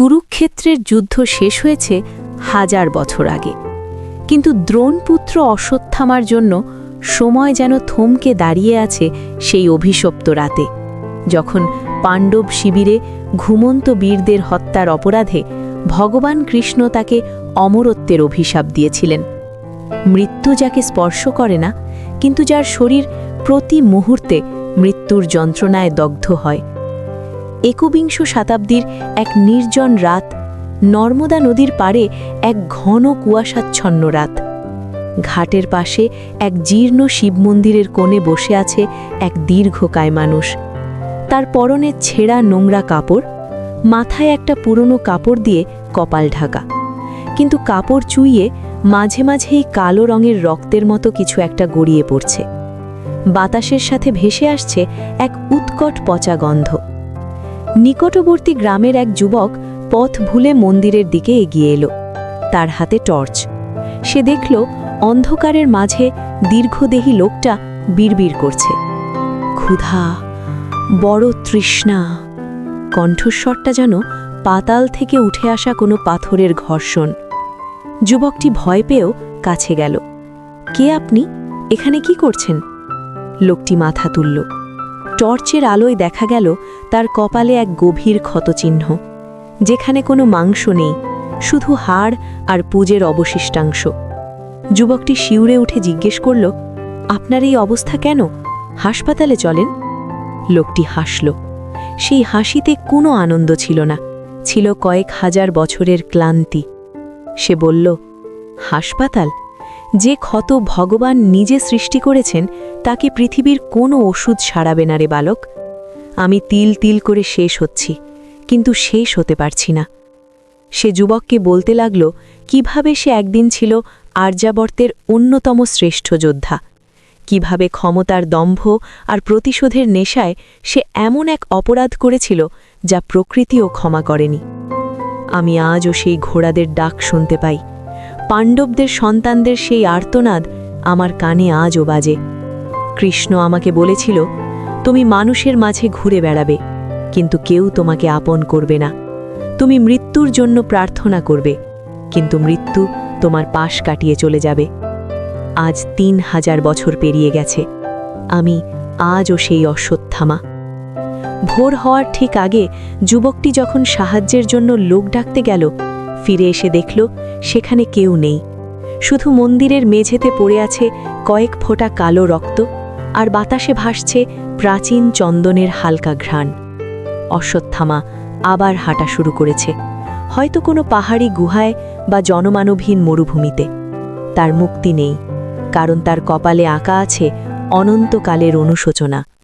কুরুক্ষেত্রের যুদ্ধ শেষ হয়েছে 1000 বছর আগে, কিন্তু দ্রোণপুত্র অশ্বত্থামার জন্য সময় যেন থমকে দাঁড়িয়ে আছে সেই অভিশপ্ত রাতে, যখন পাণ্ডব শিবিরে ঘুমন্ত বীরদের হত্যার অপরাধে ভগবান কৃষ্ণ তাকে অমরত্বের অভিশাপ দিয়েছিলেন। মৃত্যু যাকে স্পর্শ করে না, কিন্তু যার শরীর প্রতি মুহূর্তে মৃত্যুর যন্ত্রণায় দগ্ধ হয়। একবিংশ শতাব্দীর এক নির্জন রাত, নর্মদা নদীর পাড়ে এক ঘন কুয়াশাচ্ছন্ন রাত। ঘাটের পাশে এক জীর্ণ শিব মন্দিরের কোণে বসে আছে এক দীর্ঘকায় মানুষ। তার পরনে ছেঁড়া নোংরা কাপড়, মাথায় একটা পুরনো কাপড় দিয়ে কপাল ঢাকা, কিন্তু কাপড় চুইয়ে মাঝে মাঝেই কালো রঙের রক্তের মতো কিছু একটা গড়িয়ে পড়ছে। বাতাসের সাথে ভেসে আসছে এক উৎকট পচা গন্ধ। নিকটবর্তী গ্রামের এক যুবক পথ ভুলে মন্দিরের দিকে এগিয়ে এলো, তার হাতে টর্চ। সে দেখল অন্ধকারের মাঝে দীর্ঘদেহী লোকটা বিড়বিড় করছে, ক্ষুধা, বড় তৃষ্ণা। কণ্ঠস্বরটা যেন পাতাল থেকে উঠে আসা কোনো পাথরের ঘর্ষণ। যুবকটি ভয় পেয়েও কাছে গেল। কে আপনি? এখানে কি করছেন? লোকটি মাথা তুলল। টর্চের আলোয় দেখা গেল তার কপালে এক গভীর ক্ষতচিহ্ন, যেখানে কোনো মাংস নেই, শুধু হাড় আর পুজের অবশিষ্টাংশ। যুবকটি শিউরে উঠে জিজ্ঞেস করল, আপনার এই অবস্থা কেন? হাসপাতালে চলেন। লোকটি হাসল। সেই হাসিতে কোনো আনন্দ ছিল না, ছিল কয়েক হাজার বছরের ক্লান্তি। সে বলল, হাসপাতাল? যে ক্ষত ভগবান নিজে সৃষ্টি করেছেন তাকে পৃথিবীর কোনো ওষুধ সারাবে না রে বালক। আমি তিল তিল করে শেষ হচ্ছি, কিন্তু শেষ হতে পারছি না। সে যুবককে বলতে লাগল কিভাবে সে একদিন ছিল আর্যাবর্তের অন্যতম শ্রেষ্ঠ যোদ্ধা, কিভাবে ক্ষমতার দম্ভ আর প্রতিশোধের নেশায় সে এমন এক অপরাধ করেছিল যা প্রকৃতিও ক্ষমা করেনি। আমি আজও সেই ঘোড়াদের ডাক শুনতে পাই, পাণ্ডবদের সন্তানদের সেই আর্তনাদ আমার কানে আজও বাজে। কৃষ্ণ আমাকে বলেছিল, তুমি মানুষের মাঝে ঘুরে বেড়াবে, কিন্তু কেউ তোমাকে আপন করবে না। তুমি মৃত্যুর জন্য প্রার্থনা করবে, কিন্তু মৃত্যু তোমার পাশ কাটিয়ে চলে যাবে। আজ 3000 বছর পেরিয়ে গেছে, আমি আজও সেই অশ্বত্থামা। ভোর হওয়ার ঠিক আগে যুবকটি যখন সাহায্যের জন্য লোক ডাকতে গেল, ফিরে এসে দেখল সেখানে কেউ নেই। শুধু মন্দিরের মেঝেতে পড়ে আছে কয়েক ফোঁটা কালো রক্ত, আর বাতাসে ভাসছে প্রাচীন চন্দনের হালকা ঘ্রাণ। অশ্বত্থামা আবার হাঁটা শুরু করেছে, হয়তো কোনো পাহাড়ি গুহায় বা জনমানবহীন মরুভূমিতে। তার মুক্তি নেই, কারণ তার কপালে আঁকা আছে অনন্তকালের অনুশোচনা।